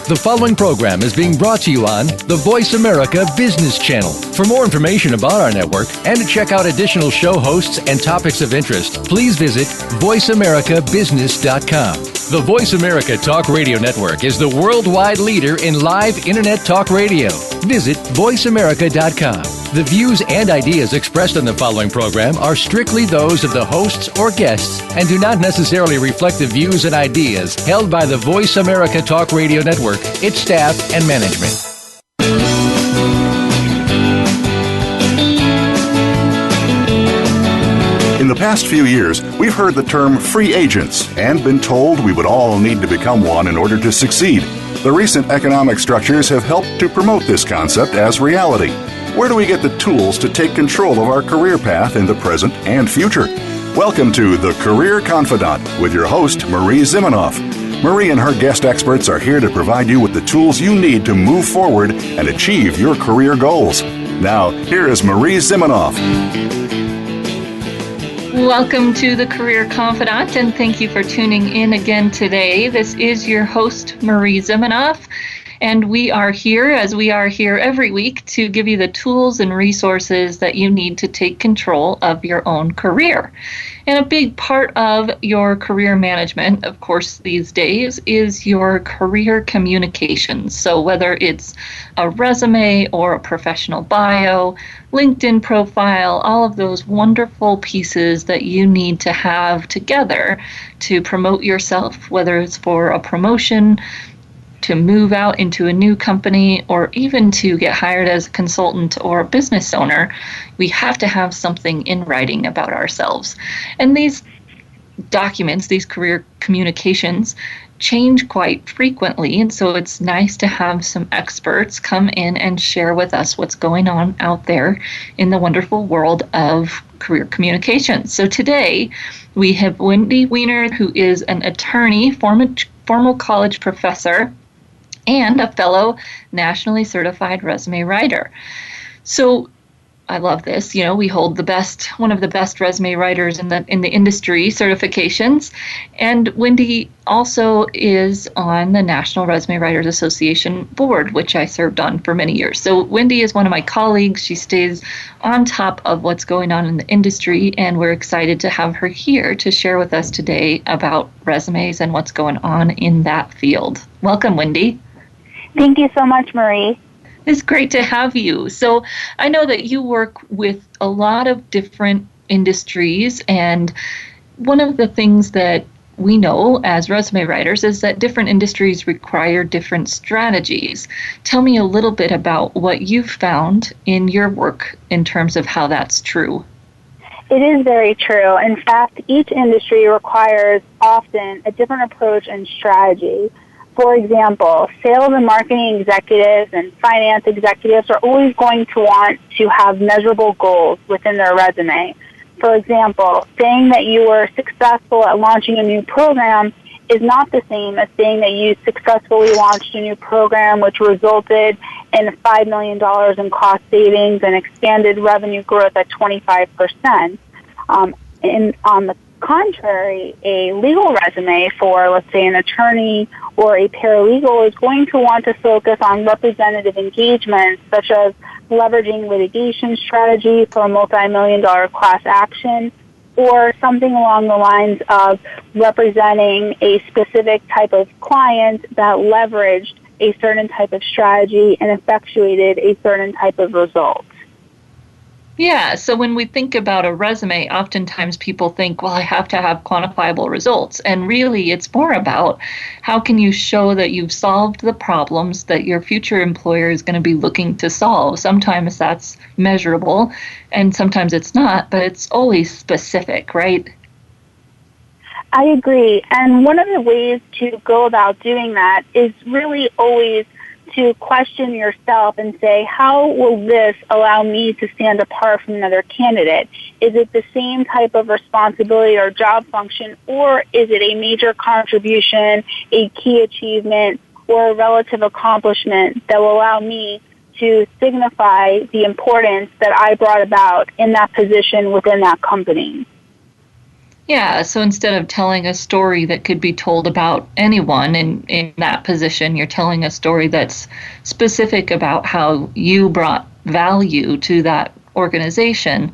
The following program is being brought to you on the Voice America Business Channel. For more information about our network and to check out additional show hosts and topics of interest, please visit voiceamericabusiness.com. The Voice America Talk Radio Network is the worldwide leader in live Internet talk radio. Visit voiceamerica.com. The views and ideas expressed on the following program are strictly those of the hosts or guests and do not necessarily reflect the views and ideas held by the Voice America Talk Radio Network, its staff, and management. In the past few years, we've heard the term free agents and been told we would all need to become one in order to succeed. The recent economic structures have helped to promote this concept as reality. Where do we get the tools to take control of our career path in the present and future? Welcome to The Career Confidant with your host, Marie Zimenoff. Marie and her guest experts are here to provide you with the tools you need to move forward and achieve your career goals. Now, here is Marie Zimenoff. Welcome to The Career Confidant, and thank you for tuning in again today. This is your host, Marie Zimenoff. And we are here, as we are here every week, to give you the tools and resources that you need to take control of your own career. And a big part of your career management, of course, these days, is your career communications. So whether it's a resume or a professional bio, LinkedIn profile, all of those wonderful pieces that you need to have together to promote yourself, whether it's for a promotion, to move out into a new company, or even to get hired as a consultant or a business owner, we have to have something in writing about ourselves. And these documents, these career communications, change quite frequently, and so it's nice to have some experts come in and share with us what's going on out there in the wonderful world of career communications. So today, we have Wendy Weiner, who is an attorney, former college professor, and a fellow nationally certified resume writer. So I love this. You know, we hold one of the best resume writers in the industry certifications. And Wendy also is on the National Resume Writers Association board, which I served on for many years. So Wendy is one of my colleagues. She stays on top of what's going on in the industry, and we're excited to have her here to share with us today about resumes and what's going on in that field. Welcome, Wendy. Thank you so much, Marie. It's great to have you. So I know that you work with a lot of different industries, and one of the things that we know as resume writers is that different industries require different strategies. Tell me a little bit about what you've found in your work in terms of how that's true. It is very true. In fact, each industry requires often a different approach and strategy. For example, sales and marketing executives and finance executives are always going to want to have measurable goals within their resume. For example, saying that you were successful at launching a new program is not the same as saying that you successfully launched a new program which resulted in $5 million in cost savings and expanded revenue growth at 25%. And on the contrary, a legal resume for, let's say, an attorney or a paralegal is going to want to focus on representative engagements, such as leveraging litigation strategy for a multi-million-dollar class action, or something along the lines of representing a specific type of client that leveraged a certain type of strategy and effectuated a certain type of result. Yeah, so when we think about a resume, oftentimes people think, well, I have to have quantifiable results. And really, it's more about how can you show that you've solved the problems that your future employer is going to be looking to solve. Sometimes that's measurable, and sometimes it's not, but it's always specific, right? I agree. And one of the ways to go about doing that is really always to question yourself and say, how will this allow me to stand apart from another candidate? Is it the same type of responsibility or job function, or is it a major contribution, a key achievement, or a relative accomplishment that will allow me to signify the importance that I brought about in that position within that company? Yeah, so instead of telling a story that could be told about anyone in that position, you're telling a story that's specific about how you brought value to that organization.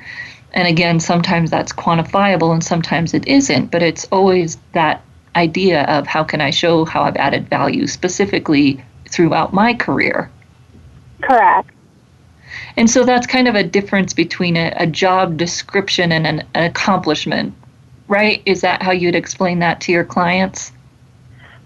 And again, sometimes that's quantifiable and sometimes it isn't, but it's always that idea of how can I show how I've added value specifically throughout my career. Correct. And so that's kind of a difference between a job description and an accomplishment, right? Is that how you'd explain that to your clients?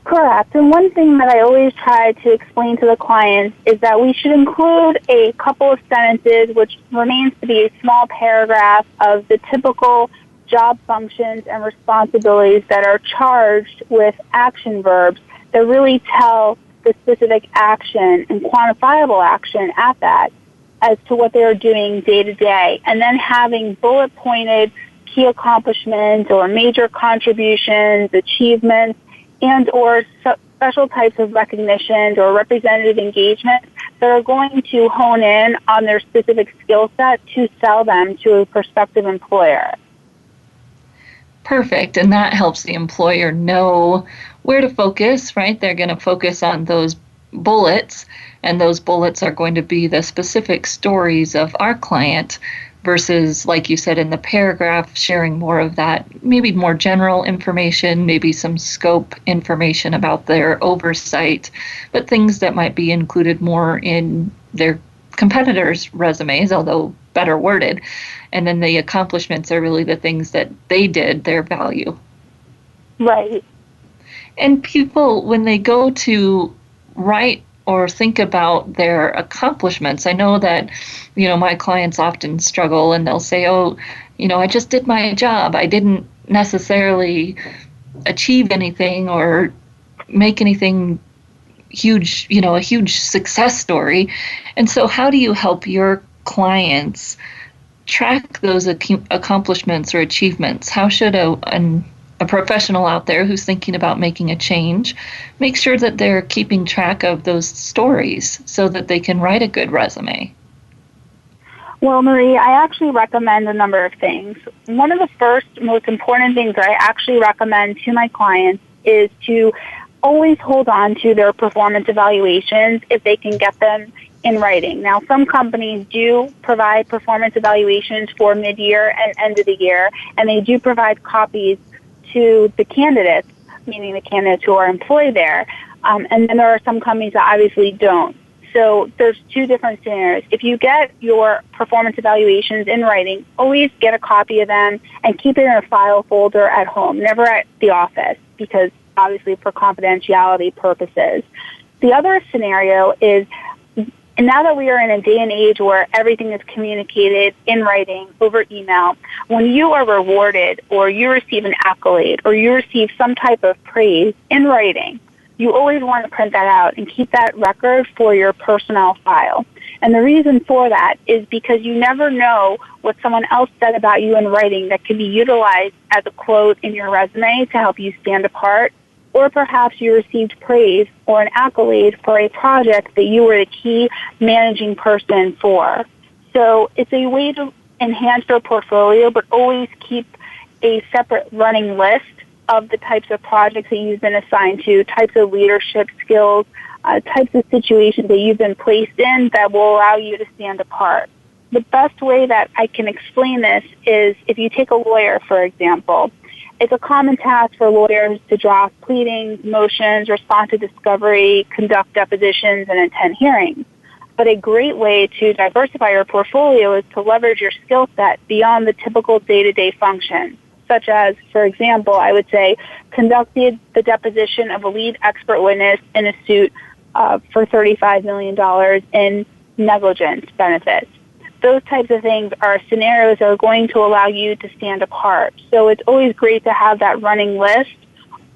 Correct. And one thing that I always try to explain to the clients is that we should include a couple of sentences, which remains to be a small paragraph of the typical job functions and responsibilities that are charged with action verbs that really tell the specific action and quantifiable action at that as to what they are doing day to day. And then having bullet pointed key accomplishments or major contributions, achievements, and or special types of recognitions or representative engagement that are going to hone in on their specific skill set to sell them to a prospective employer. Perfect. And that helps the employer know where to focus, right? They're going to focus on those bullets, and those bullets are going to be the specific stories of our client versus, like you said in the paragraph, sharing more of that, maybe more general information, maybe some scope information about their oversight, but things that might be included more in their competitors' resumes, although better worded. And then the accomplishments are really the things that they did, their value. Right. And people, when they go to write or think about their accomplishments, I know that, my clients often struggle and they'll say, I just did my job. I didn't necessarily achieve anything or make anything huge, a huge success story. And so how do you help your clients track those accomplishments or achievements? How should a professional out there who's thinking about making a change make sure that they're keeping track of those stories so that they can write a good resume? Well, Marie, I actually recommend a number of things. One of the first most important things that I actually recommend to my clients is to always hold on to their performance evaluations if they can get them in writing. Now, some companies do provide performance evaluations for mid-year and end of the year, and they do provide copies to the candidates, meaning the candidates who are employed there. And then there are some companies that obviously don't. So there's two different scenarios. If you get your performance evaluations in writing, always get a copy of them and keep it in a file folder at home, never at the office, because obviously for confidentiality purposes. The other scenario is, and now that we are in a day and age where everything is communicated in writing over email, when you are rewarded or you receive an accolade or you receive some type of praise in writing, you always want to print that out and keep that record for your personnel file. And the reason for that is because you never know what someone else said about you in writing that can be utilized as a quote in your resume to help you stand apart. Or perhaps you received praise or an accolade for a project that you were the key managing person for. So it's a way to enhance your portfolio, but always keep a separate running list of the types of projects that you've been assigned to, types of leadership skills, types of situations that you've been placed in that will allow you to stand apart. The best way that I can explain this is if you take a lawyer, for example. It's a common task for lawyers to draft pleadings, motions, respond to discovery, conduct depositions, and attend hearings. But a great way to diversify your portfolio is to leverage your skill set beyond the typical day-to-day functions, such as, for example, I would say, conducted the deposition of a lead expert witness in a suit for $35 million in negligence benefits. Those types of things are scenarios that are going to allow you to stand apart. So it's always great to have that running list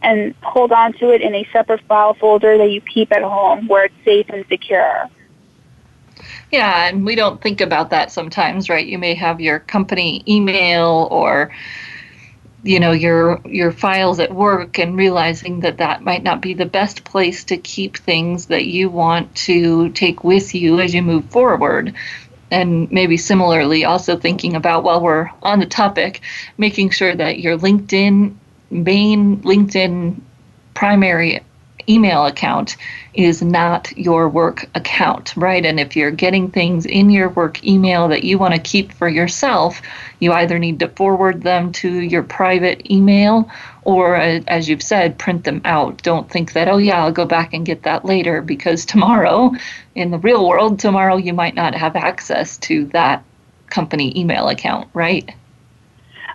and hold on to it in a separate file folder that you keep at home where it's safe and secure. Yeah, and we don't think about that sometimes, right? You may have your company email or your files at work and realizing that might not be the best place to keep things that you want to take with you as you move forward. And maybe similarly, also thinking about, while we're on the topic, making sure that your main LinkedIn primary email account is not your work account, right? And if you're getting things in your work email that you want to keep for yourself, you either need to forward them to your private email or, as you've said, print them out. Don't think that, oh yeah, I'll go back and get that later, because tomorrow, in the real world, tomorrow you might not have access to that company email account, right?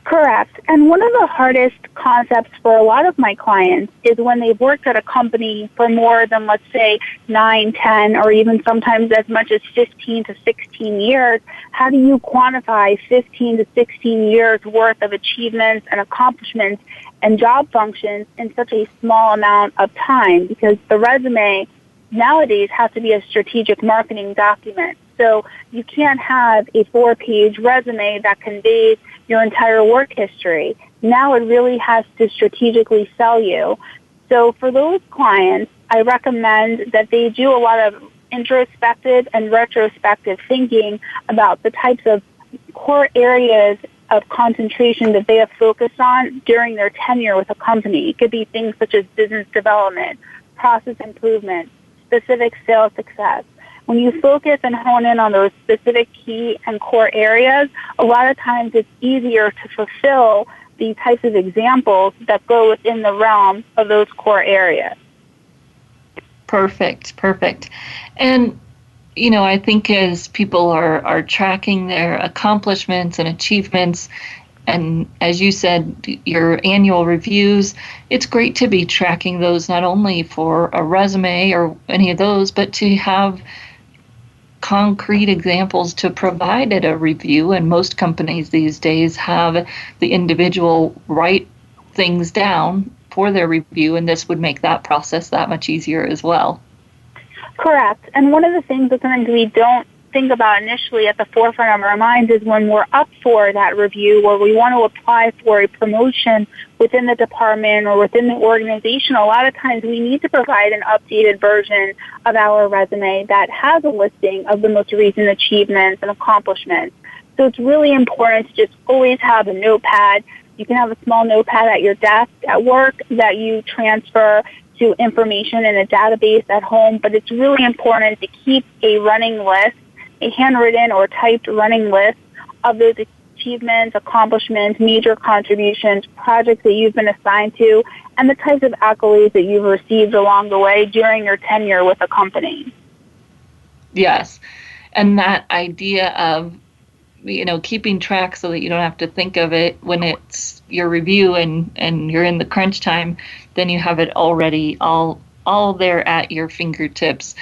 Correct. And one of the hardest concepts for a lot of my clients is when they've worked at a company for more than, let's say, 9, 10, or even sometimes as much as 15 to 16 years, how do you quantify 15 to 16 years worth of achievements and accomplishments and job functions in such a small amount of time? Because the resume nowadays has to be a strategic marketing document. So you can't have a 4-page resume that conveys your entire work history. Now it really has to strategically sell you. So for those clients, I recommend that they do a lot of introspective and retrospective thinking about the types of core areas of concentration that they have focused on during their tenure with a company. It could be things such as business development, process improvement, specific sales success. When you focus and hone in on those specific key and core areas, a lot of times it's easier to fulfill the types of examples that go within the realm of those core areas. Perfect. And, I think as people are tracking their accomplishments and achievements, and as you said, your annual reviews, it's great to be tracking those not only for a resume or any of those, but to have concrete examples to provide at a review. And most companies these days have the individual write things down for their review, and this would make that process that much easier as well. Correct. And one of the things that sometimes we don't think about initially at the forefront of our minds is when we're up for that review or we want to apply for a promotion within the department or within the organization, a lot of times we need to provide an updated version of our resume that has a listing of the most recent achievements and accomplishments. So it's really important to just always have a notepad. You can have a small notepad at your desk at work that you transfer to information in a database at home, but it's really important to keep a running list, a handwritten or typed running list of those achievements, accomplishments, major contributions, projects that you've been assigned to, and the types of accolades that you've received along the way during your tenure with a company. Yes. And that idea of, keeping track so that you don't have to think of it when it's your review and you're in the crunch time, then you have it already all there at your fingertips.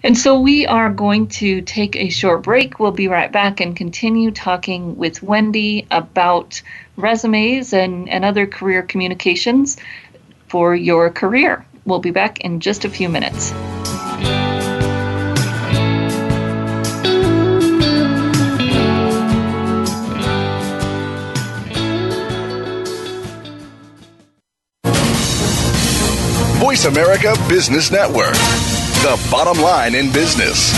And so we are going to take a short break. We'll be right back and continue talking with Wendy about resumes and other career communications for your career. We'll be back in just a few minutes. Voice America Business Network, the bottom line in business.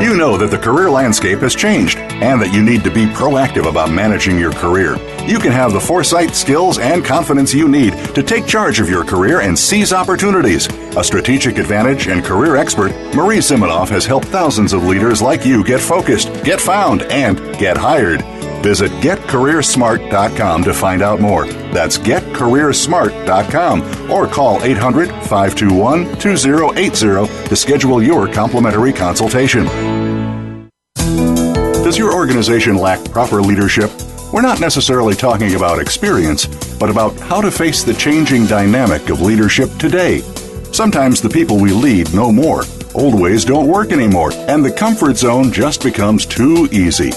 You know that the career landscape has changed and that you need to be proactive about managing your career. You can have the foresight, skills, and confidence you need to take charge of your career and seize opportunities. A strategic advantage and career expert, Marie Zimenoff has helped thousands of leaders like you get focused, get found, and get hired. Visit getcareersmart.com to find out more. That's getcareersmart.com or call 800-521-2080 to schedule your complimentary consultation. Does your organization lack proper leadership? We're not necessarily talking about experience, but about how to face the changing dynamic of leadership today. Sometimes the people we lead know more. Old ways don't work anymore, and the comfort zone just becomes too easy.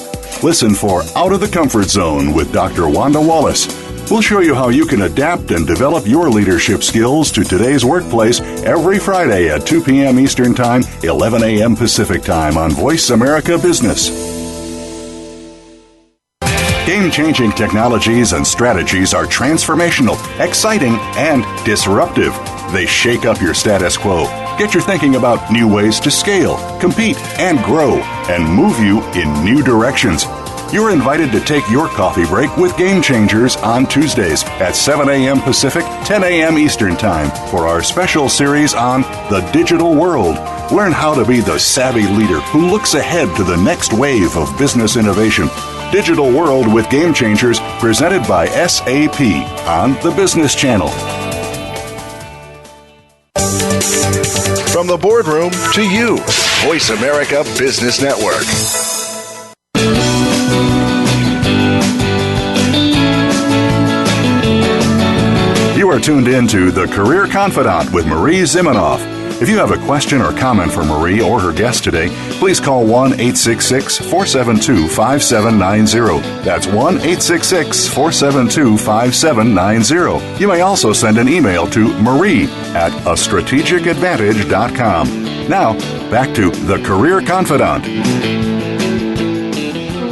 Listen for Out of the Comfort Zone with Dr. Wanda Wallace. We'll show you how you can adapt and develop your leadership skills to today's workplace every Friday at 2 p.m. Eastern Time, 11 a.m. Pacific Time on Voice America Business. Game-changing technologies and strategies are transformational, exciting, and disruptive. They shake up your status quo, get your thinking about new ways to scale, compete, and grow, and move you in new directions. You're invited to take your coffee break with Game Changers on Tuesdays at 7 a.m. Pacific, 10 a.m. Eastern Time for our special series on the digital world. Learn how to be the savvy leader who looks ahead to the next wave of business innovation. Digital World with Game Changers, presented by SAP on the Business Channel. From the boardroom to you, Voice America Business Network. You are tuned in to The Career Confidant with Marie Zimenoff. If you have a question or comment for Marie or her guest today, please call 1-866-472-5790. That's 1-866-472-5790. You may also send an email to marie@astrategicadvantage.com. Now, back to The Career Confidant.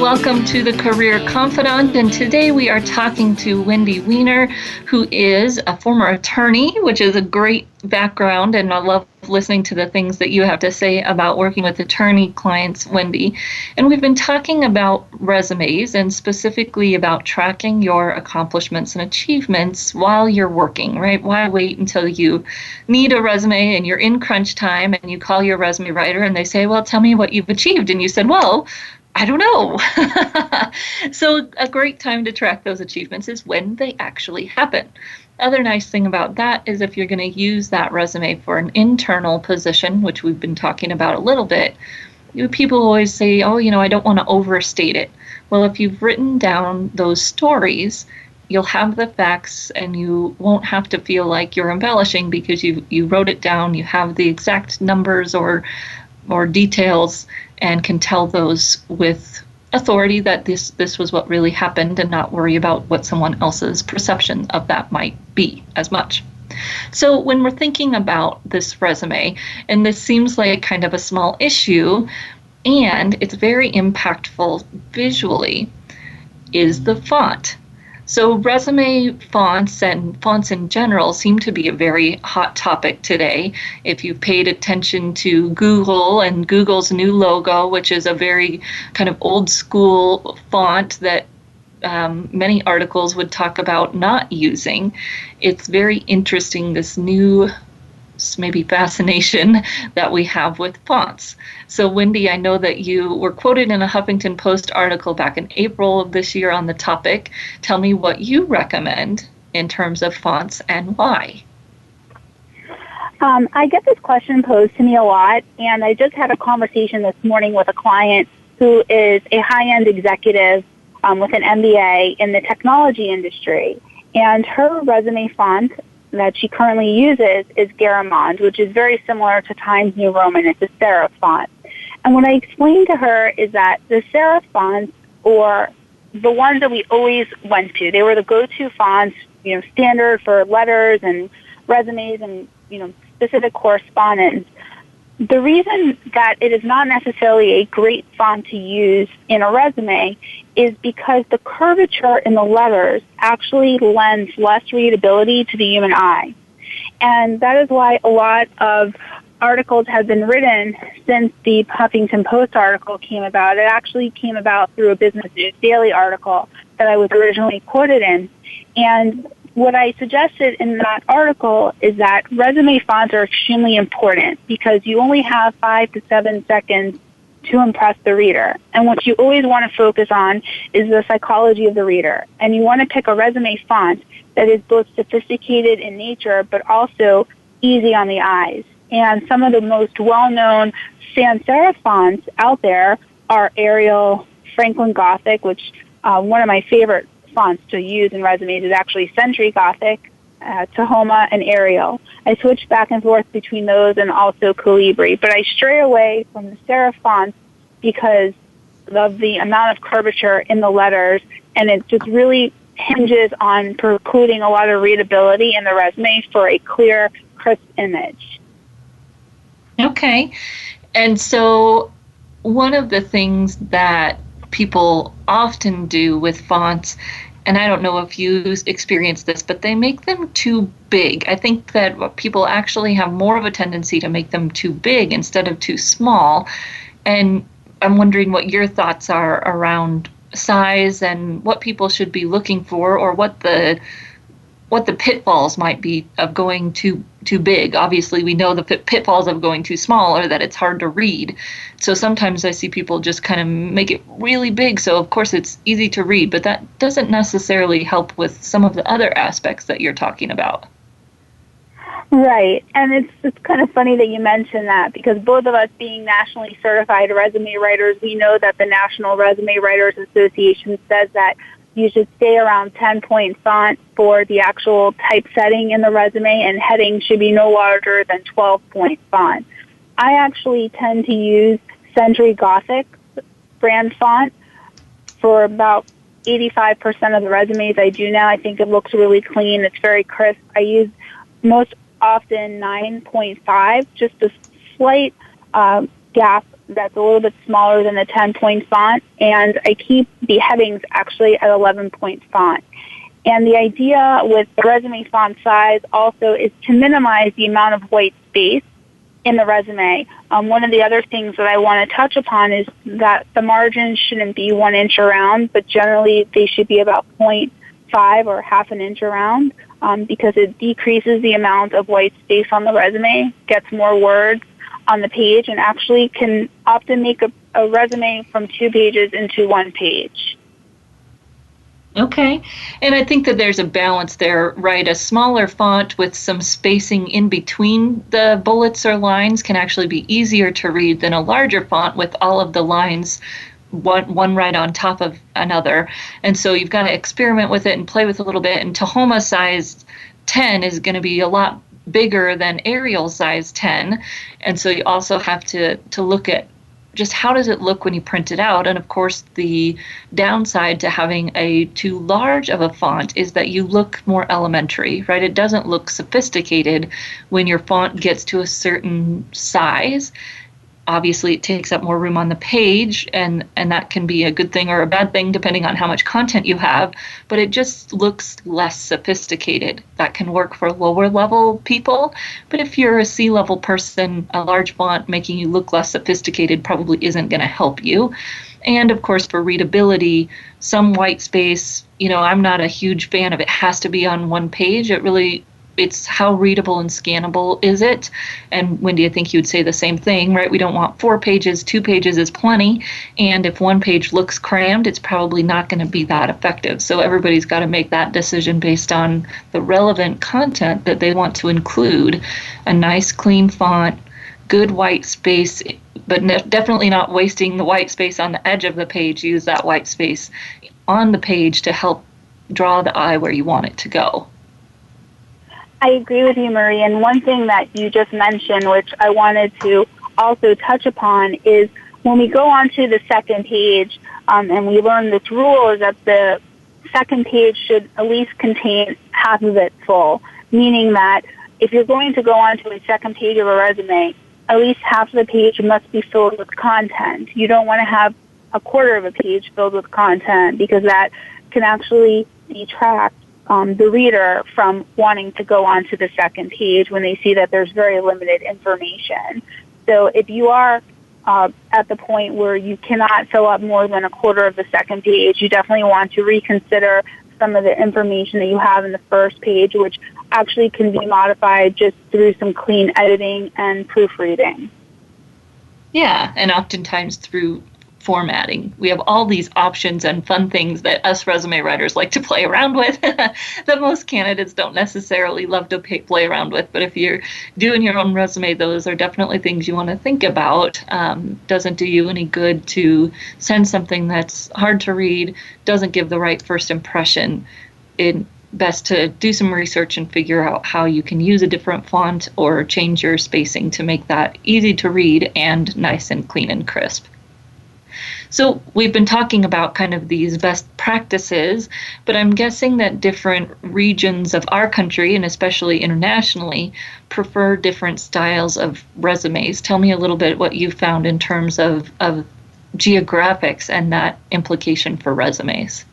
Welcome to the Career Confidant, and today we are talking to Wendy Weiner, who is a former attorney, which is a great background, and I love listening to the things that you have to say about working with attorney clients, Wendy. And we've been talking about resumes and specifically about tracking your accomplishments and achievements while you're working, right? Why wait until you need a resume and you're in crunch time and you call your resume writer and they say, well, tell me what you've achieved. And you said, well, I don't know. So a great time to track those achievements is when they actually happen. Other nice thing about that is if you're going to use that resume for an internal position, which we've been talking about a little bit, people always say, oh, I don't want to overstate it. Well, if you've written down those stories, you'll have the facts and you won't have to feel like you're embellishing because you wrote it down, you have the exact numbers or details and can tell those with authority that this was what really happened and not worry about what someone else's perception of that might be as much. So when we're thinking about this resume, and this seems like kind of a small issue, and it's very impactful visually, is the font. So resume fonts and fonts in general seem to be a very hot topic today. If you've paid attention to Google and Google's new logo, which is a very kind of old school font that many articles would talk about not using, it's very interesting, this new maybe fascination that we have with fonts. So Wendy, I know that you were quoted in a Huffington Post article back in April of this year on the topic. Tell me what you recommend in terms of fonts and why. I get this question posed to me a lot, and I just had a conversation this morning with a client who is a high-end executive with an MBA in the technology industry. And her resume font that she currently uses is Garamond, which is very similar to Times New Roman. It's a serif font. And what I explained to her is that the serif fonts, or the ones that we always went to, they were the go-to fonts, standard for letters and resumes and, specific correspondence. The reason that it is not necessarily a great font to use in a resume is because the curvature in the letters actually lends less readability to the human eye. And that is why a lot of articles have been written since the Huffington Post article came about. It actually came about through a Business News Daily article that I was originally quoted in. And what I suggested in that article is that resume fonts are extremely important because you only have 5 to 7 seconds to impress the reader. And what you always want to focus on is the psychology of the reader. And you want to pick a resume font that is both sophisticated in nature but also easy on the eyes. And some of the most well-known sans serif fonts out there are Arial, Franklin Gothic, which one of my favorite fonts to use in resumes is actually Century Gothic, Tahoma, and Arial. I switch back and forth between those and also Calibri, but I stray away from the serif fonts because of the amount of curvature in the letters, and it just really hinges on precluding a lot of readability in the resume for a clear, crisp image. Okay. And so one of the things that people often do with fonts and I don't know if you experienced this, but they make them too big. I think that people actually have more of a tendency to make them too big instead of too small. And I'm wondering what your thoughts are around size and what people should be looking for, or what the pitfalls might be of going too big. Obviously, we know the pitfalls of going too small are that it's hard to read. So sometimes I see people just kind of make it really big, so of course it's easy to read, but that doesn't necessarily help with some of the other aspects that you're talking about. Right, and it's kind of funny that you mentioned that, because both of us being nationally certified resume writers, we know that the National Resume Writers Association says that you should stay around 10-point font for the actual typesetting in the resume, and heading should be no larger than 12-point font. I actually tend to use Century Gothic brand font for about 85% of the resumes I do now. I think it looks really clean. It's very crisp. I use most often 9.5, just a slight gap that's a little bit smaller than the 10-point font, and I keep the headings actually at 11-point font. And the idea with the resume font size also is to minimize the amount of white space in the resume. One of the other things that I want to touch upon is that the margins shouldn't be 1 inch around, but generally they should be about 0.5 or half an inch around, because it decreases the amount of white space on the resume, gets more words on the page, and actually can often make a resume from 2 pages into 1 page. Okay. And I think that there's a balance there, right? A smaller font with some spacing in between the bullets or lines can actually be easier to read than a larger font with all of the lines one right on top of another. And so you've got to experiment with it and play with it a little bit. And Tahoma size 10 is going to be a lot bigger than Arial size 10. And so you also have to look at just how does it look when you print it out. And of course, the downside to having a too large of a font is that you look more elementary, right? It doesn't look sophisticated when your font gets to a certain size. Obviously, it takes up more room on the page, and that can be a good thing or a bad thing depending on how much content you have, but it just looks less sophisticated. That can work for lower level people, but if you're a C-level person, a large font making you look less sophisticated probably isn't going to help you. And of course, for readability, some white space, I'm not a huge fan of it has to be on 1 page. It's how readable and scannable is it? And Wendy, I think you would say the same thing, right? We don't want 4 pages, 2 pages is plenty. And if 1 page looks crammed, it's probably not going to be that effective. So everybody's got to make that decision based on the relevant content that they want to include. A nice, clean font, good white space, but definitely not wasting the white space on the edge of the page. Use that white space on the page to help draw the eye where you want it to go. I agree with you, Marie. And one thing that you just mentioned, which I wanted to also touch upon, is when we go on to the second page, and we learn this rule, is that the second page should at least contain half of it full, meaning that if you're going to go on to a second page of a resume, at least half of the page must be filled with content. You don't want to have a quarter of a page filled with content, because that can actually detract the reader from wanting to go on to the second page when they see that there's very limited information. So if you are at the point where you cannot fill up more than a quarter of the second page, you definitely want to reconsider some of the information that you have in the first page, which actually can be modified just through some clean editing and proofreading. Yeah, and oftentimes through formatting. We have all these options and fun things that us resume writers like to play around with that most candidates don't necessarily love to play around with. But if you're doing your own resume, those are definitely things you want to think about. Doesn't do you any good to send something that's hard to read, doesn't give the right first impression. It's best to do some research and figure out how you can use a different font or change your spacing to make that easy to read and nice and clean and crisp. So we've been talking about kind of these best practices, but I'm guessing that different regions of our country, and especially internationally, prefer different styles of resumes. Tell me a little bit what you found in terms of geographics and that implication for resumes.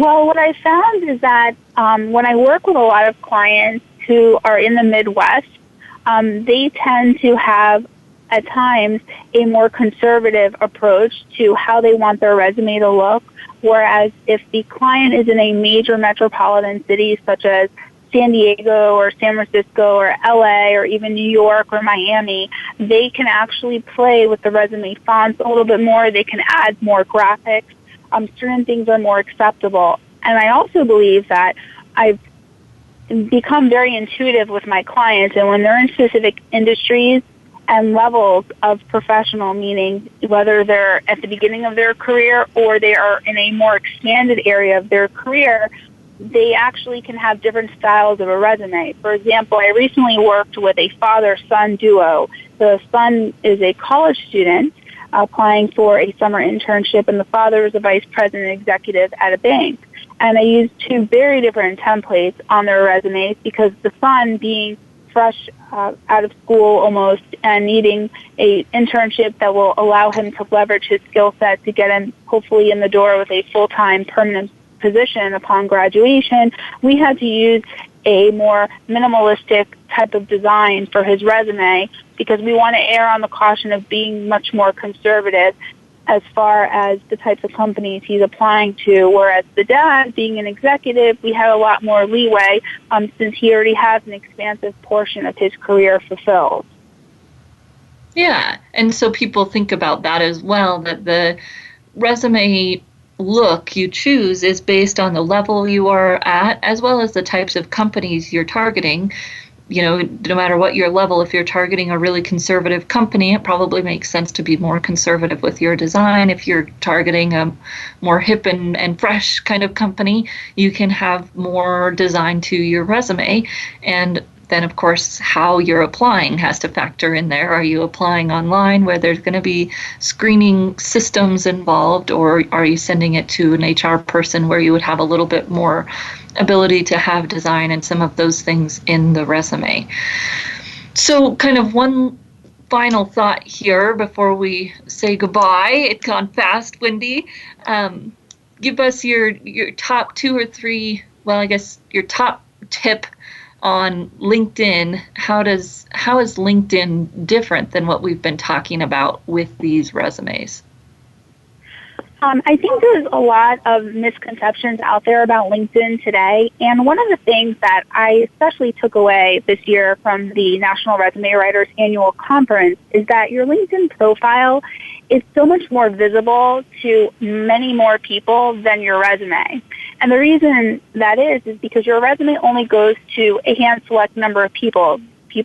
Well, what I found is that when I work with a lot of clients who are in the Midwest, they tend to have, at times, a more conservative approach to how they want their resume to look, whereas if the client is in a major metropolitan city such as San Diego or San Francisco or LA or even New York or Miami, they can actually play with the resume fonts a little bit more. They can add more graphics. Certain things are more acceptable. And I also believe that I've become very intuitive with my clients, and when they're in specific industries and levels of professional, meaning whether they're at the beginning of their career or they are in a more expanded area of their career, they actually can have different styles of a resume. For example, I recently worked with a father-son duo. The son is a college student applying for a summer internship, and the father is a vice president executive at a bank. And I used two very different templates on their resumes because the son, being fresh out of school almost and needing a internship that will allow him to leverage his skill set to get him hopefully in the door with a full-time permanent position upon graduation, we had to use a more minimalistic type of design for his resume because we want to err on the caution of being much more conservative as far as the types of companies he's applying to, whereas the dad, being an executive, we have a lot more leeway since he already has an expansive portion of his career fulfilled. Yeah, and so people think about that as well, that the resume look you choose is based on the level you are at, as well as the types of companies you're targeting. You know, no matter what your level, if you're targeting a really conservative company, it probably makes sense to be more conservative with your design. If you're targeting a more hip and fresh kind of company, you can have more design to your resume. And then, of course, how you're applying has to factor in there. Are you applying online where there's going to be screening systems involved, or are you sending it to an HR person where you would have a little bit more ability to have design and some of those things in the resume? So kind of one final thought here before we say goodbye. It's gone fast, Wendy. Give us your top 2 or 3, well, I guess your top tip on LinkedIn. How is LinkedIn different than what we've been talking about with these resumes? I think there's a lot of misconceptions out there about LinkedIn today, and one of the things that I especially took away this year from the National Resume Writers Annual Conference is that your LinkedIn profile is so much more visible to many more people than your resume. And the reason that is because your resume only goes to a hand select number of people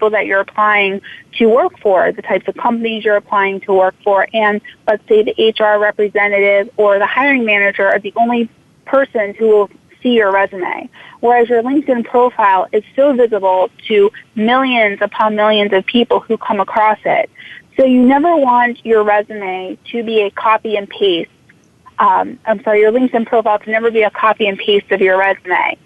that you're applying to work for, the types of companies you're applying to work for, and let's say the HR representative or the hiring manager are the only person who will see your resume. Whereas your LinkedIn profile is so visible to millions upon millions of people who come across it. So you never want your resume to be a copy and paste. Your LinkedIn profile to never be a copy and paste of your resume.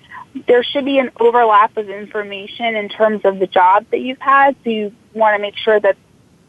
There should be an overlap of information in terms of the job that you've had. So you want to make sure that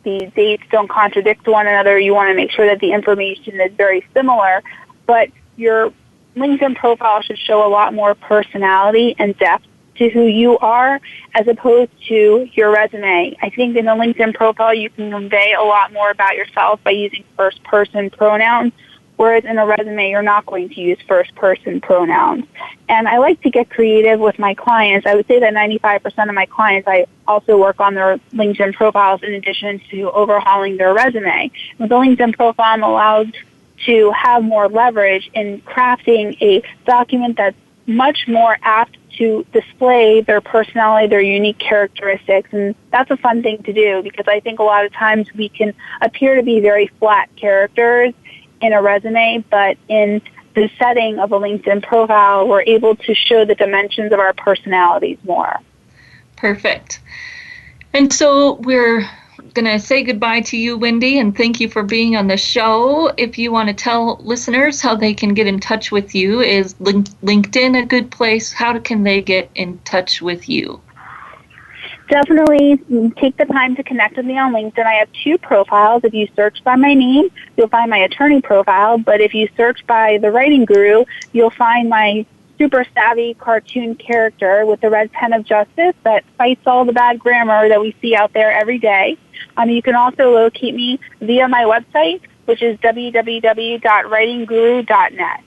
the dates don't contradict one another. You want to make sure that the information is very similar. But your LinkedIn profile should show a lot more personality and depth to who you are as opposed to your resume. I think in the LinkedIn profile you can convey a lot more about yourself by using first-person pronouns, whereas in a resume, you're not going to use first-person pronouns. And I like to get creative with my clients. I would say that 95% of my clients, I also work on their LinkedIn profiles in addition to overhauling their resume. With the LinkedIn profile, I'm allowed to have more leverage in crafting a document that's much more apt to display their personality, their unique characteristics. And that's a fun thing to do because I think a lot of times we can appear to be very flat characters in a resume, but in the setting of a LinkedIn profile, we're able to show the dimensions of our personalities more. Perfect. And so we're going to say goodbye to you, Wendy, and thank you for being on the show. If you want to tell listeners how they can get in touch with you, is LinkedIn a good place? How can they get in touch with you? Definitely take the time to connect with me on LinkedIn. I have 2 profiles. If you search by my name, you'll find my attorney profile. But if you search by The Writing Guru, you'll find my super savvy cartoon character with the red pen of justice that fights all the bad grammar that we see out there every day. You can also locate me via my website, which is www.writingguru.net.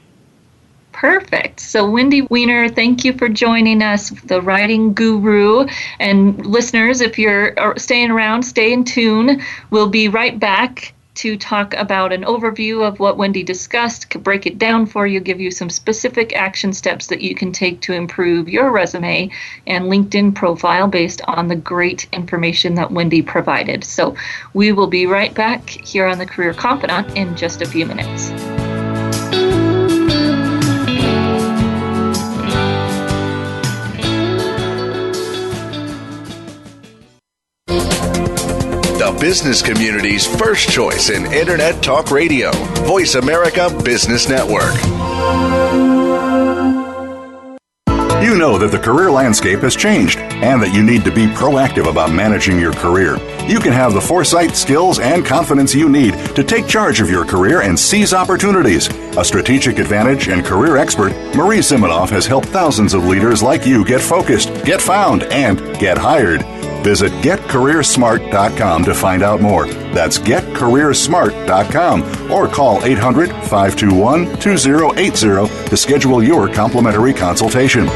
Perfect. So Wendy Weiner, thank you for joining us, the Writing Guru. And listeners, if you're staying around, stay in tune. We'll be right back to talk about an overview of what Wendy discussed, break it down for you, give you some specific action steps that you can take to improve your resume and LinkedIn profile based on the great information that Wendy provided. So we will be right back here on the Career Confidant in just a few minutes. The business community's first choice in Internet Talk Radio. Voice America Business Network. You know that the career landscape has changed and that you need to be proactive about managing your career. You can have the foresight, skills, and confidence you need to take charge of your career and seize opportunities. A strategic advantage and career expert, Marie Zimenoff has helped thousands of leaders like you get focused, get found, and get hired. Visit getcareersmart.com to find out more. That's getcareersmart.com or call 800-521-2080 to schedule your complimentary consultation.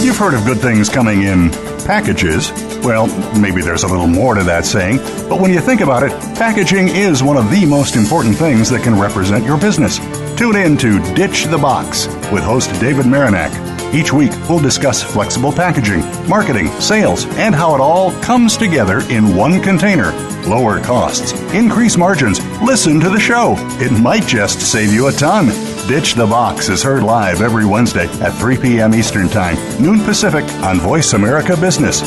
You've heard of good things coming in packages. Well, maybe there's a little more to that saying, but when you think about it, packaging is one of the most important things that can represent your business. Tune in to Ditch the Box with host David Marinak. Each week, we'll discuss flexible packaging, marketing, sales, and how it all comes together in one container. Lower costs, increase margins. Listen to the show. It might just save you a ton. Ditch the Box is heard live every Wednesday at 3 p.m. Eastern Time, noon Pacific on Voice America Business.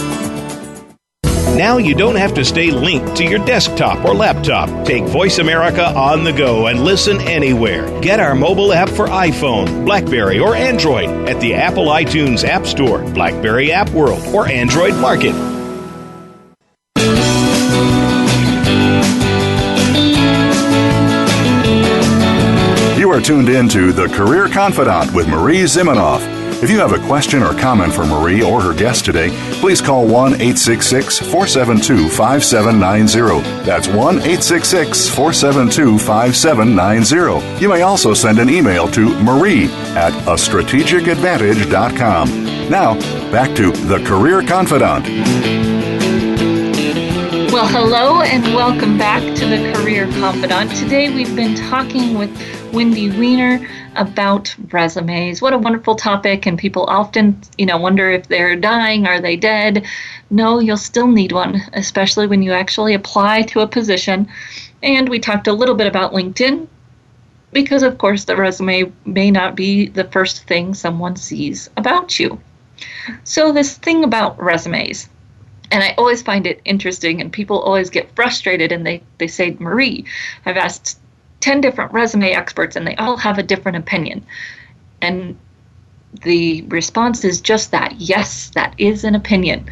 Now you don't have to stay linked to your desktop or laptop. Take Voice America on the go and listen anywhere. Get our mobile app for iPhone, BlackBerry, or Android at the Apple iTunes App Store, BlackBerry App World, or Android Market. You are tuned in to The Career Confidant with Marie Zimenoff. If you have a question or comment for Marie or her guest today, please call 1-866-472-5790. That's 1-866-472-5790. You may also send an email to marie@astrategicadvantage.com. Now, back to The Career Confidant. Well, hello and welcome back to The Career Confidant. Today we've been talking with Wendy Weiner about resumes. What a wonderful topic, and people often, wonder if they're dying, are they dead? No, you'll still need one, especially when you actually apply to a position. And we talked a little bit about LinkedIn, because of course the resume may not be the first thing someone sees about you. So this thing about resumes, and I always find it interesting, and people always get frustrated, and they say, Marie, I've asked 10 different resume experts and they all have a different opinion. And the response is just that. Yes, that is an opinion.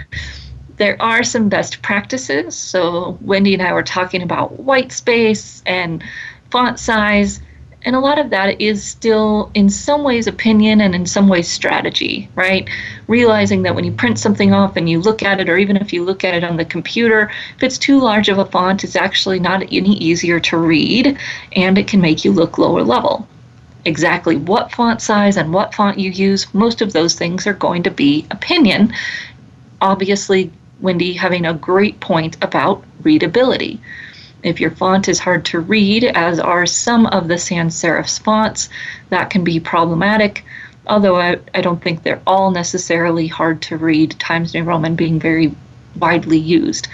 There are some best practices. So Wendy and I were talking about white space and font size, and a lot of that is still in some ways opinion and in some ways strategy, right? Realizing that when you print something off and you look at it, or even if you look at it on the computer, if it's too large of a font, it's actually not any easier to read, and it can make you look lower level. Exactly what font size and what font you use, most of those things are going to be opinion. Obviously, Wendy having a great point about readability. If your font is hard to read, as are some of the sans serifs fonts, that can be problematic, although I don't think they're all necessarily hard to read, Times New Roman being very widely used.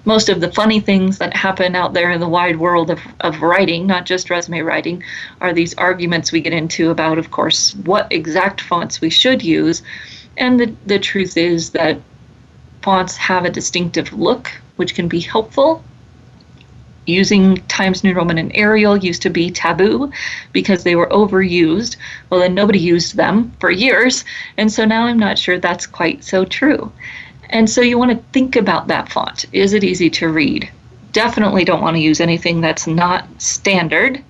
Most of the funny things that happen out there in the wide world of writing, not just resume writing, are these arguments we get into about, of course, what exact fonts we should use. And the truth is that fonts have a distinctive look, which can be helpful. Using Times New Roman and Arial used to be taboo because they were overused. Well, then nobody used them for years, and so now I'm not sure that's quite so true. And so you want to think about that font. Is it easy to read? Definitely don't want to use anything that's not standard.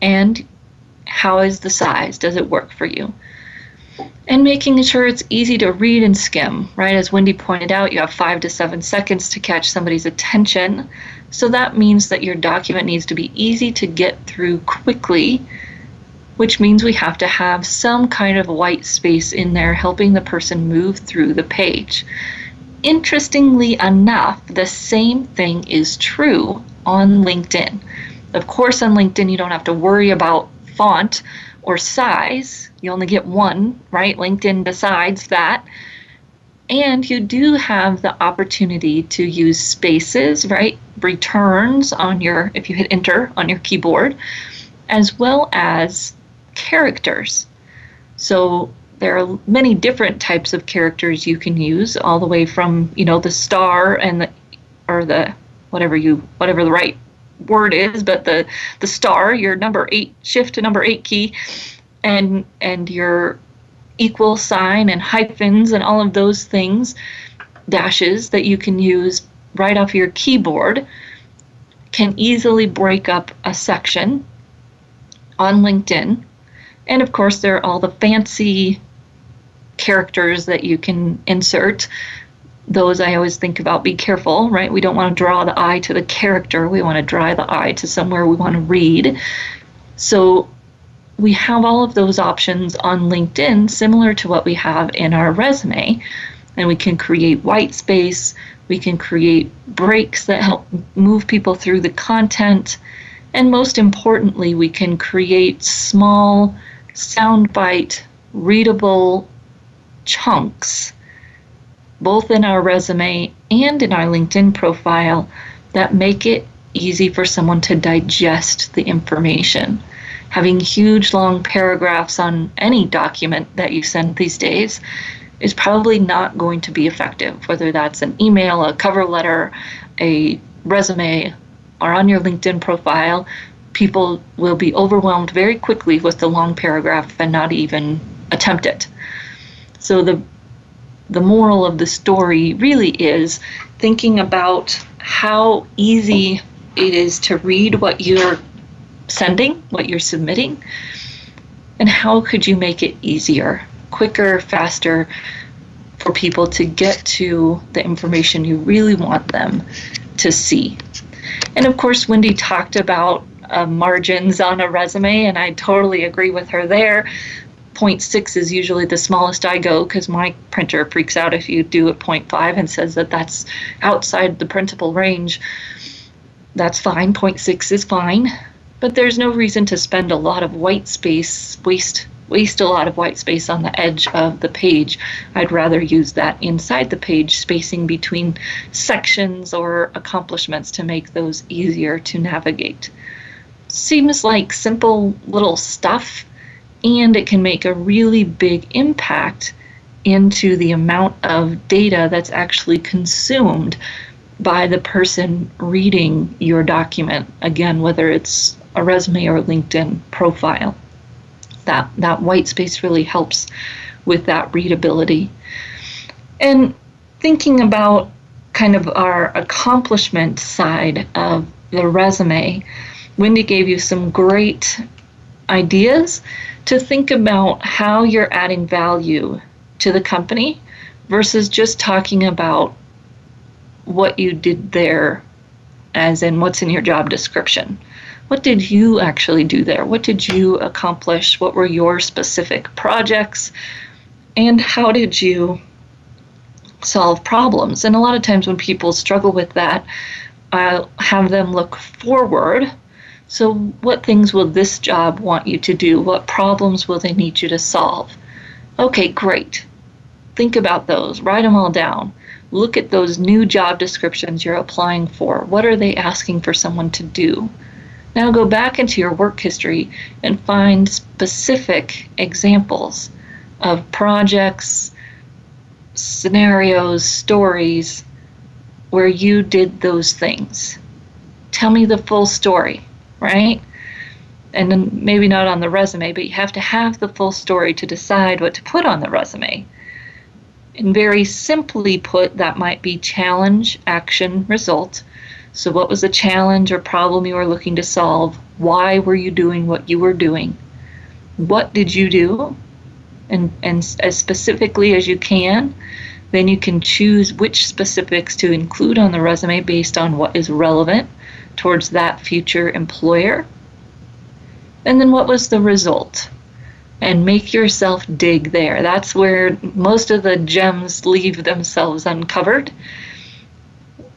And how is the size? Does it work for you? And making sure it's easy to read and skim, right? As Wendy pointed out, you have 5 to 7 seconds to catch somebody's attention. So that means that your document needs to be easy to get through quickly, which means we have to have some kind of white space in there helping the person move through the page. Interestingly enough, the same thing is true on LinkedIn. Of course, on LinkedIn, you don't have to worry about font or size. You only get one, right? LinkedIn decides that. And you do have the opportunity to use spaces, right? Returns on your, if you hit enter on your keyboard, as well as characters. So there are many different types of characters you can use, all the way from, the star and the whatever the right word is, but the star, your number 8, shift to number 8 key, and your equal sign and hyphens and all of those things, dashes that you can use right off your keyboard, can easily break up a section on LinkedIn. And of course, there are all the fancy characters that you can insert. Those I always think about, be careful, right? We don't want to draw the eye to the character. We want to draw the eye to somewhere we want to read. So we have all of those options on LinkedIn, similar to what we have in our resume. And we can create white space. We can create breaks that help move people through the content. And most importantly, we can create small, soundbite, readable chunks, both in our resume and in our LinkedIn profile, that make it easy for someone to digest the information. Having huge, long paragraphs on any document that you send these days is probably not going to be effective, whether that's an email, a cover letter, a resume, or on your LinkedIn profile. People will be overwhelmed very quickly with the long paragraph and not even attempt it. So the moral of the story really is thinking about how easy it is to read what you're sending, what you're submitting, and how could you make it easier, quicker, faster for people to get to the information you really want them to see. And of course, Wendy talked about margins on a resume, and I totally agree with her there. 0.6 is usually the smallest I go, because my printer freaks out if you do a 0.5 and says that that's outside the printable range. That's fine, 0.6 is fine, but there's no reason to spend a lot of white space, waste a lot of white space on the edge of the page. I'd rather use that inside the page, spacing between sections or accomplishments to make those easier to navigate. Seems like simple little stuff, and it can make a really big impact into the amount of data that's actually consumed by the person reading your document. Again, whether it's a resume or a LinkedIn profile. That white space really helps with that readability. And thinking about kind of our accomplishment side of the resume, Wendy gave you some great ideas to think about how you're adding value to the company versus just talking about what you did there, as in what's in your job description. What did you actually do there? What did you accomplish? What were your specific projects? And how did you solve problems? And a lot of times when people struggle with that, I'll have them look forward. So what things will this job want you to do? What problems will they need you to solve? Okay, great. Think about those. Write them all down. Look at those new job descriptions you're applying for. What are they asking for someone to do? Now go back into your work history and find specific examples of projects, scenarios, stories where you did those things. Tell me the full story, right? And then maybe not on the resume, but you have to have the full story to decide what to put on the resume. And very simply put, that might be challenge, action, result. So what was the challenge or problem you were looking to solve? Why were you doing what you were doing? What did you do? And as specifically as you can, then you can choose which specifics to include on the resume based on what is relevant towards that future employer. And then what was the result? And make yourself dig there. That's where most of the gems leave themselves uncovered.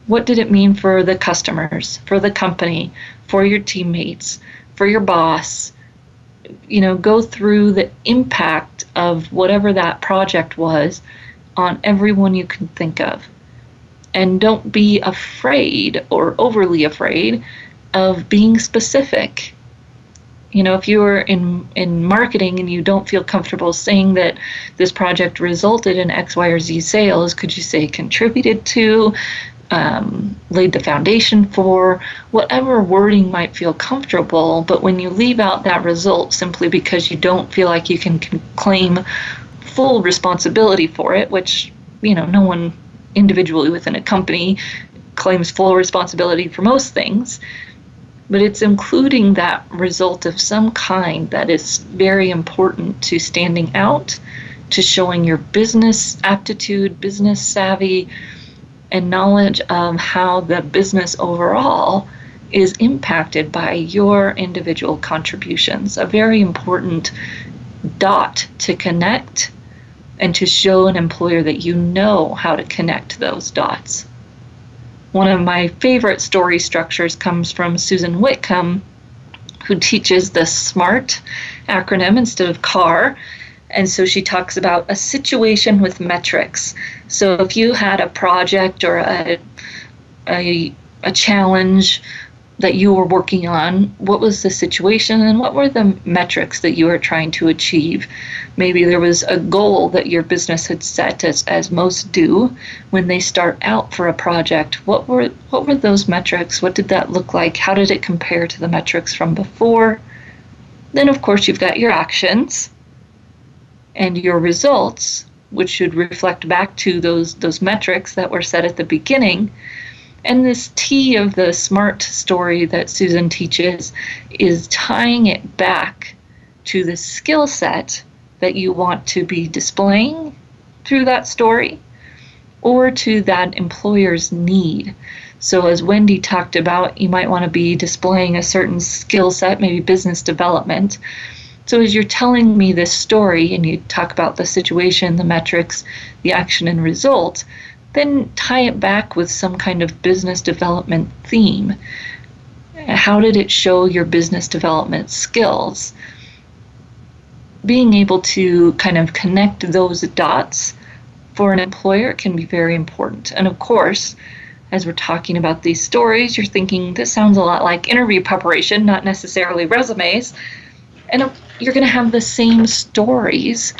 What did it mean for the customers, for the company, for your teammates, for your boss? Go through the impact of whatever that project was on everyone you can think of. And don't be afraid or overly afraid of being specific. If you're in marketing and you don't feel comfortable saying that this project resulted in X, Y, or Z sales, could you say contributed to, laid the foundation for, whatever wording might feel comfortable? But when you leave out that result simply because you don't feel like you can claim full responsibility for it, which, no one individually within a company claims full responsibility for most things, but it's including that result of some kind that is very important to standing out, to showing your business aptitude, business savvy, and knowledge of how the business overall is impacted by your individual contributions. A very important dot to connect and to show an employer that you know how to connect those dots. One of my favorite story structures comes from Susan Whitcomb, who teaches the SMART acronym instead of CAR. And so she talks about a situation with metrics. So if you had a project or a challenge that you were working on, what was the situation and what were the metrics that you were trying to achieve? Maybe there was a goal that your business had set, as most do when they start out for a project. What were those metrics? What did that look like? How did it compare to the metrics from before? Then, of course, you've got your actions and your results, which should reflect back to those metrics that were set at the beginning. And this T of the SMART story that Susan teaches is tying it back to the skill set that you want to be displaying through that story, or to that employer's need. So as Wendy talked about, you might want to be displaying a certain skill set, maybe business development. So as you're telling me this story and you talk about the situation, the metrics, the action and result, then tie it back with some kind of business development theme. How did it show your business development skills? Being able to kind of connect those dots for an employer can be very important. And of course, as we're talking about these stories, you're thinking, this sounds a lot like interview preparation, not necessarily resumes. And you're going to have the same stories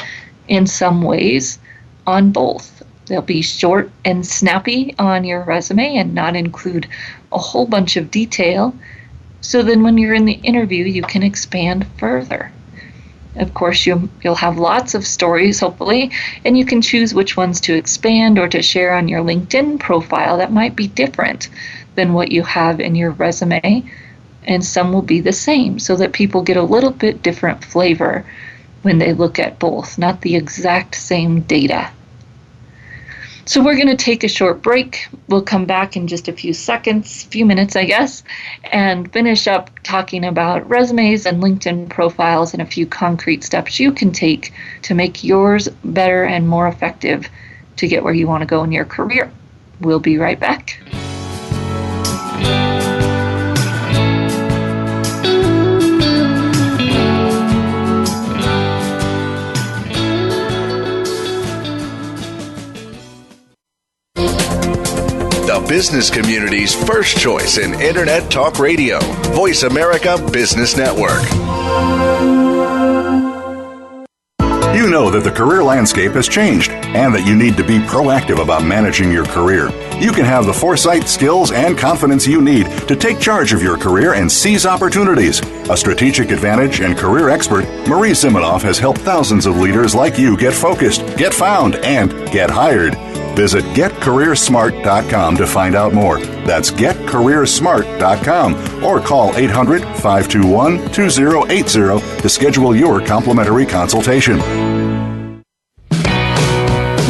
in some ways on both. They'll be short and snappy on your resume and not include a whole bunch of detail. So then when you're in the interview, you can expand further. Of course, you'll have lots of stories, hopefully, and you can choose which ones to expand or to share on your LinkedIn profile that might be different than what you have in your resume. And some will be the same, so that people get a little bit different flavor when they look at both, not the exact same data. So we're going to take a short break. We'll come back in just a few minutes, I guess, and finish up talking about resumes and LinkedIn profiles and a few concrete steps you can take to make yours better and more effective to get where you want to go in your career. We'll be right back. The business community's first choice in Internet Talk Radio, Voice America Business Network. You know that the career landscape has changed and that you need to be proactive about managing your career. You can have the foresight, skills, and confidence you need to take charge of your career and seize opportunities. A strategic advantage and career expert, Marie Zimenoff has helped thousands of leaders like you get focused, get found, and get hired. Visit getcareersmart.com to find out more. That's getcareersmart.com or call 800-521-2080 to schedule your complimentary consultation.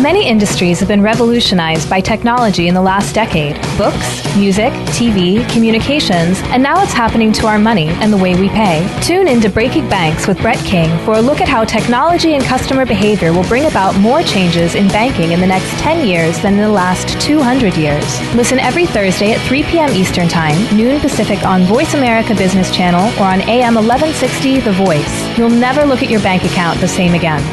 Many industries have been revolutionized by technology in the last decade. Books, music, TV, communications, and now it's happening to our money and the way we pay. Tune in to Breaking Banks with Brett King for a look at how technology and customer behavior will bring about more changes in banking in the next 10 years than in the last 200 years. Listen every Thursday at 3 p.m. Eastern Time, noon Pacific on Voice America Business Channel or on AM 1160 The Voice. You'll never look at your bank account the same again.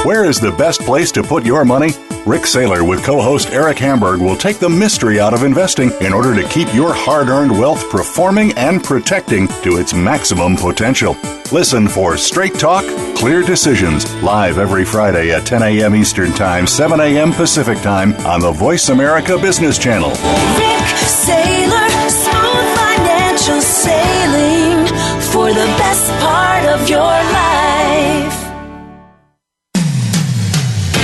Where is the best place to put your money? Rick Saylor with co-host Eric Hamburg will take the mystery out of investing in order to keep your hard-earned wealth performing and protecting to its maximum potential. Listen for Straight Talk, Clear Decisions, live every Friday at 10 a.m. Eastern Time, 7 a.m. Pacific Time on the Voice America Business Channel. Rick Saylor, smooth financial sailing for the best part of your life.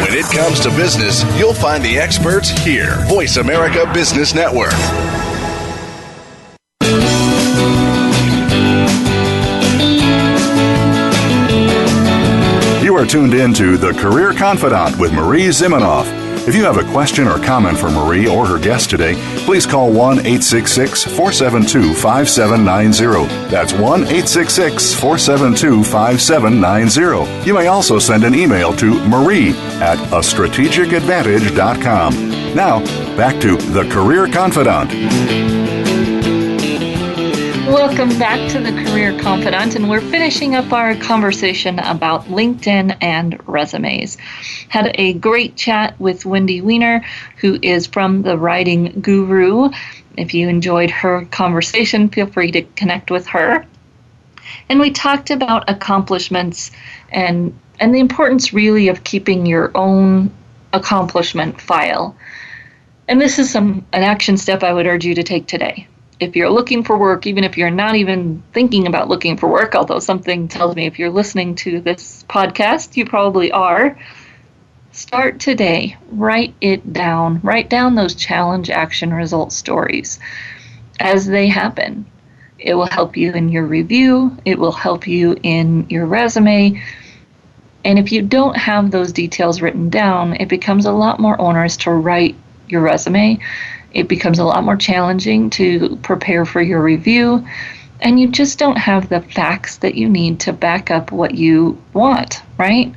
When it comes to business, you'll find the experts here. Voice America Business Network. You are tuned in to The Career Confidant with Marie Zimenoff. If you have a question or comment for Marie or her guest today, please call 1-866-472-5790. That's 1-866-472-5790. You may also send an email to marie@astrategicadvantage.com. Now, back to The Career Confidant. Welcome back to the Career Confidant, and we're finishing up our conversation about LinkedIn and resumes. Had a great chat with Wendy Weiner, who is from The Writing Guru. If you enjoyed her conversation, feel free to connect with her. And we talked about accomplishments and the importance really of keeping your own accomplishment file. And this is an action step I would urge you to take today. If you're looking for work, even if you're not even thinking about looking for work, although something tells me if you're listening to this podcast, you probably are, start today. Write it down. Write down those challenge, action, result stories as they happen. It will help you in your review. It will help you in your resume. And if you don't have those details written down, it becomes a lot more onerous to write your resume. It becomes a lot more challenging to prepare for your review, and you just don't have the facts that you need to back up what you want, right?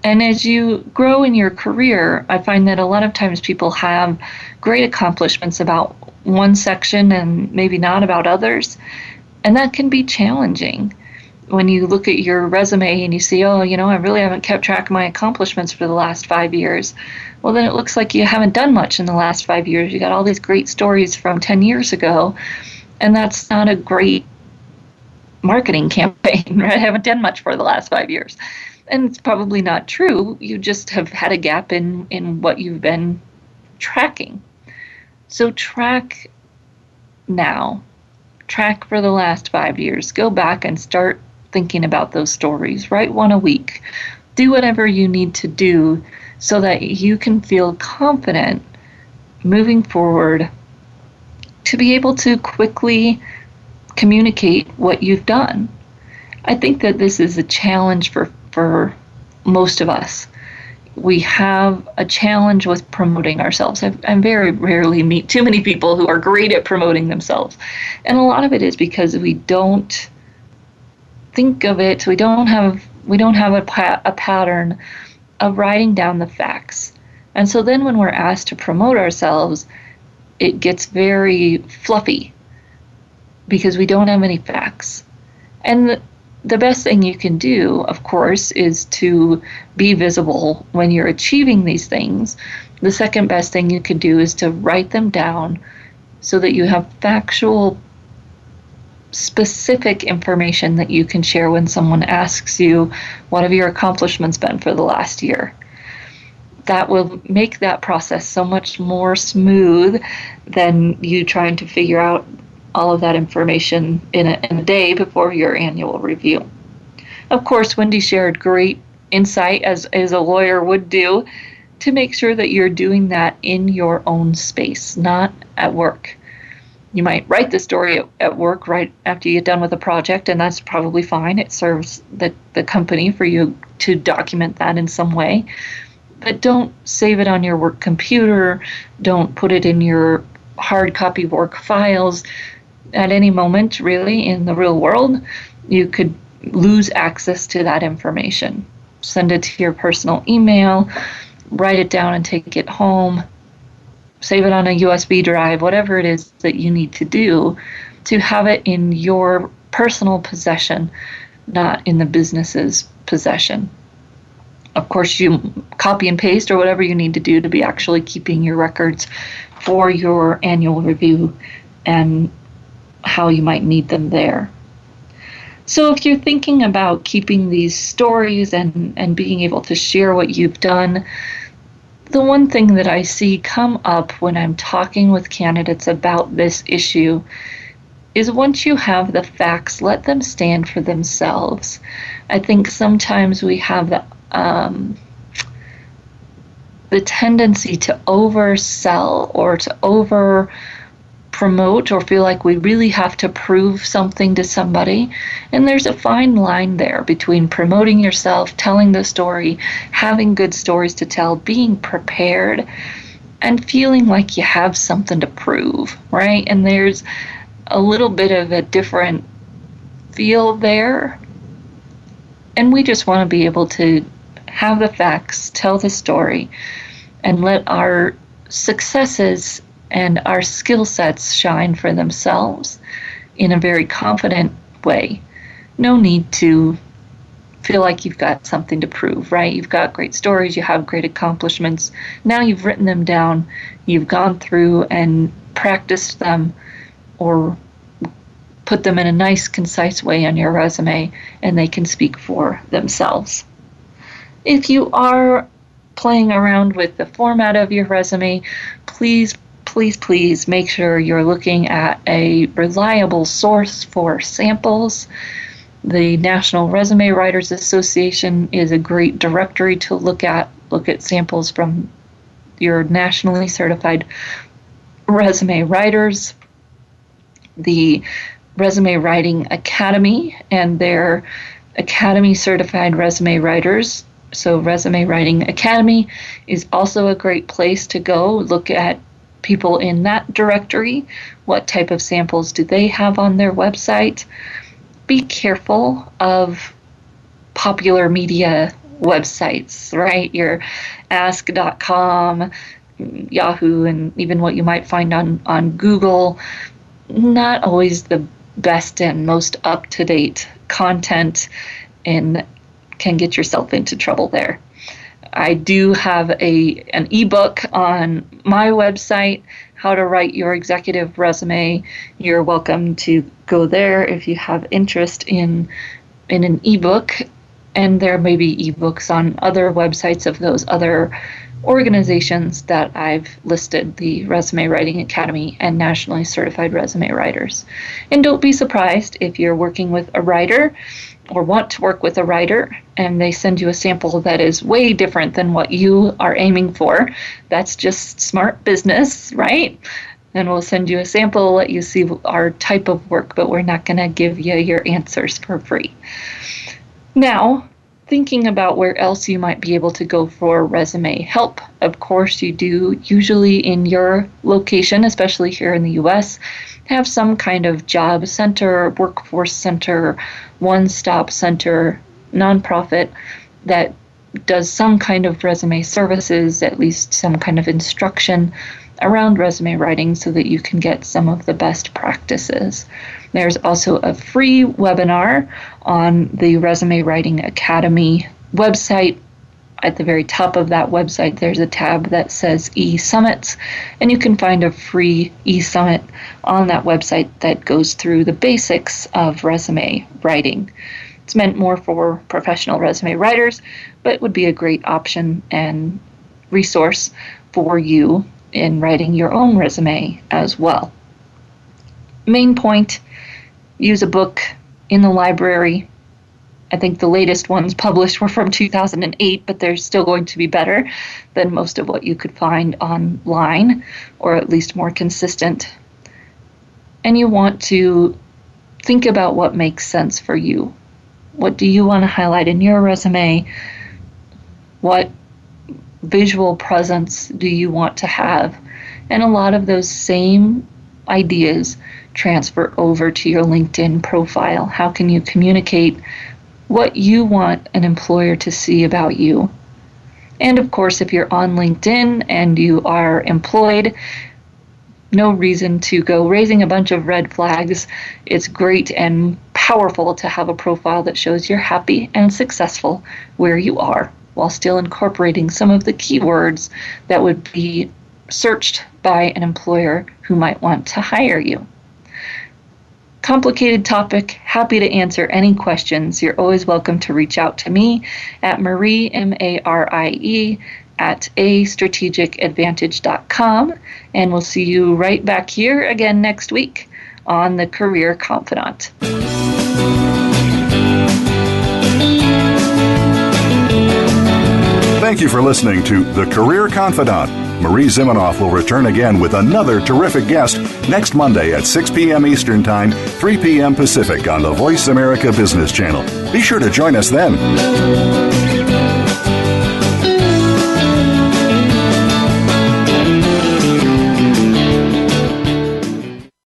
And as you grow in your career, I find that a lot of times people have great accomplishments about one section and maybe not about others, and that can be challenging. When you look at your resume and you see, I really haven't kept track of my accomplishments for the last 5 years. Well, then it looks like you haven't done much in the last 5 years. You got all these great stories from 10 years ago, and that's not a great marketing campaign, right? I haven't done much for the last 5 years. And it's probably not true. You just have had a gap in what you've been tracking. So track now. Track for the last 5 years. Go back and start thinking about those stories. Write one a week. Do whatever you need to do so that you can feel confident moving forward to be able to quickly communicate what you've done. I think that this is a challenge for most of us. We have a challenge with promoting ourselves. I very rarely meet too many people who are great at promoting themselves. And a lot of it is because we don't think of it, we don't have a pattern of writing down the facts. And so then when we're asked to promote ourselves, it gets very fluffy because we don't have any facts. And the best thing you can do, of course, is to be visible when you're achieving these things. The second best thing you can do is to write them down so that you have factual specific information that you can share when someone asks you, what have your accomplishments been for the last year? That will make that process so much more smooth than you trying to figure out all of that information in a day before your annual review. Of course, Wendy shared great insight, as a lawyer would do, to make sure that you're doing that in your own space, not at work. You might write the story at work right after you get done with a project, and that's probably fine. It serves the company for you to document that in some way. But don't save it on your work computer. Don't put it in your hard copy work files. At any moment, really, in the real world, you could lose access to that information. Send it to your personal email, write it down and take it home, save it on a USB drive, whatever it is that you need to do to have it in your personal possession, not in the business's possession. Of course, you copy and paste or whatever you need to do to be actually keeping your records for your annual review and how you might need them there. So if you're thinking about keeping these stories and being able to share what you've done, the one thing that I see come up when I'm talking with candidates about this issue is once you have the facts, let them stand for themselves. I think sometimes we have the tendency to oversell or to over promote or feel like we really have to prove something to somebody. And there's a fine line there between promoting yourself, telling the story, having good stories to tell, being prepared, and feeling like you have something to prove, right? And there's a little bit of a different feel there. And we just want to be able to have the facts, tell the story, and let our successes and our skill sets shine for themselves in a very confident way. No need to feel like you've got something to prove, right? You've got great stories, you have great accomplishments. Now you've written them down, you've gone through and practiced them or put them in a nice, concise way on your resume, and they can speak for themselves. If you are playing around with the format of your resume, please make sure you're looking at a reliable source for samples. The National Resume Writers Association is a great directory to look at samples from your nationally certified resume writers. The Resume Writing Academy and their Academy certified resume writers. So Resume Writing Academy is also a great place to go look at people in that directory. What type of samples do they have on their website? Be careful of popular media websites, right? Your ask.com, Yahoo, and even what you might find on Google. Not always the best and most up-to-date content, and can get yourself into trouble there. I do have an ebook on my website, How to Write Your Executive Resume. You're welcome to go there if you have interest in an ebook, and there may be ebooks on other websites of those other organizations that I've listed, the Resume Writing Academy and Nationally Certified Resume Writers. And don't be surprised if you're working with a writer or want to work with a writer and they send you a sample that is way different than what you are aiming for. That's just smart business, right? And we'll send you a sample, let you see our type of work, but we're not going to give you your answers for free. Now, thinking about where else you might be able to go for resume help. Of course, you do usually in your location, especially here in the U.S., have some kind of job center, workforce center, one-stop center, nonprofit that does some kind of resume services, at least some kind of instruction around resume writing so that you can get some of the best practices. There's also a free webinar on the Resume Writing Academy website. At the very top of that website, there's a tab that says e-summits, and you can find a free e-summit on that website that goes through the basics of resume writing. It's meant more for professional resume writers, but would be a great option and resource for you in writing your own resume as well. Main point, use a book in the library. I think the latest ones published were from 2008, but they're still going to be better than most of what you could find online, or at least more consistent. And you want to think about what makes sense for you. What do you want to highlight in your resume? What visual presence do you want to have? And a lot of those same ideas transfer over to your LinkedIn profile. How can you communicate what you want an employer to see about you? And of course, if you're on LinkedIn and you are employed, no reason to go raising a bunch of red flags. It's great and powerful to have a profile that shows you're happy and successful where you are, while still incorporating some of the keywords that would be searched by an employer who might want to hire you. Complicated topic, happy to answer any questions. You're always welcome to reach out to me at Marie, M-A-R-I-E, at astrategicadvantage.com, and we'll see you right back here again next week on The Career Confidant. Thank you for listening to The Career Confidant. Marie Zimenoff will return again with another terrific guest next Monday at 6 p.m. Eastern Time, 3 p.m. Pacific on the Voice America Business Channel. Be sure to join us then.